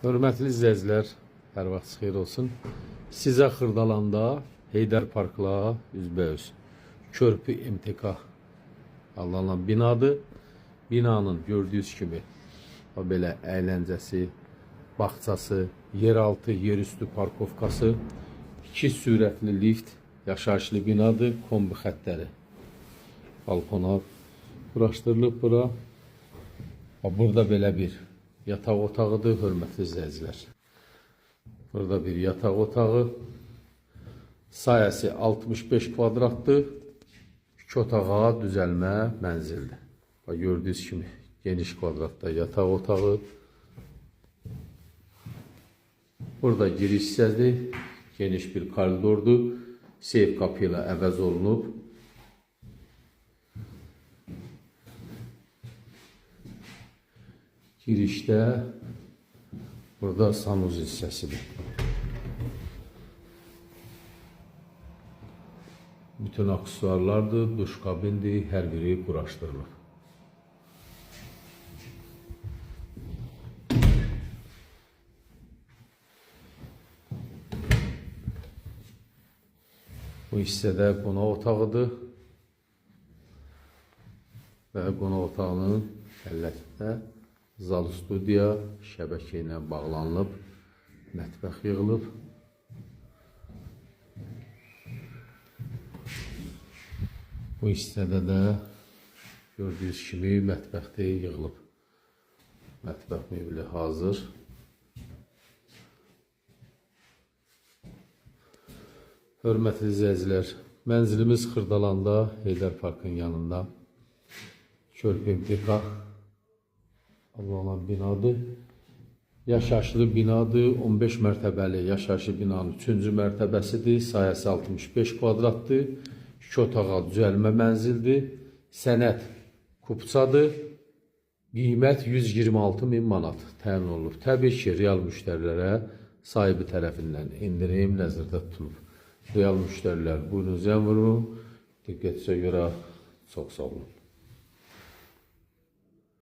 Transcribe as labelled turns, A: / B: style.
A: Hörmətli izləyicilər, hər vaxt xeyir olsun. Sizə Xırdalanda Heydər Parkla üzbəüz Körpü MTK adlanan binadır. Binanın gördüyünüz kimi belə əyləncəsi, bağçası, yeraltı, yerüstü parkovkası, 2 sürətli lift, yaşayışlı binadır, kombi xəttləri. Balkona quraşdırılıb bura. Burada belə bir yataq otağıdır, hörmətli izləyicilər. Burada bir yataq otağı. Sayəsi 65 kvadratdır. 2 otağa düzəlmə mənzildir. Gördüyünüz kimi geniş kvadratda yataq otağı. Burada giriş hissədir. Geniş bir koridordur. Seyf qapı ilə əvəz olunub. Girişdə burada sanuz hissəsidir. Bütün aksesuarlardır, duş kabindir, hər biri quraşdırılır. Bu hissədə qonaq otağıdır və qonaq otağının həllətində zal studiya şəbəkə ilə bağlanılıb, mətbəx yığılıb. Bu hissədə də gördüyünüz kimi mətbəxdə yığılıb. Mətbəx mebeli hazır. Hörmətli izləyicilər, mənzilimiz Xırdalanda, Heydər Parkın yanında. Körpü MTK adlanan binadır. Yaşayışlı binadır. 15 mərtəbəli yaşayışlı binanın 3-cü mərtəbəsidir. Sayəsi 65 kvadratdır. 2 otağa düzəlmə mənzildir. Sənəd kupçadır. Qiymət 126.000 manat təyin olunub. Təbii ki, real müştərilərə sahibi tərəfindən indirim nəzərdə tutulub. Real müştərilər buyurun zəng vurun. Diqqətinizə görə çox sağ olun.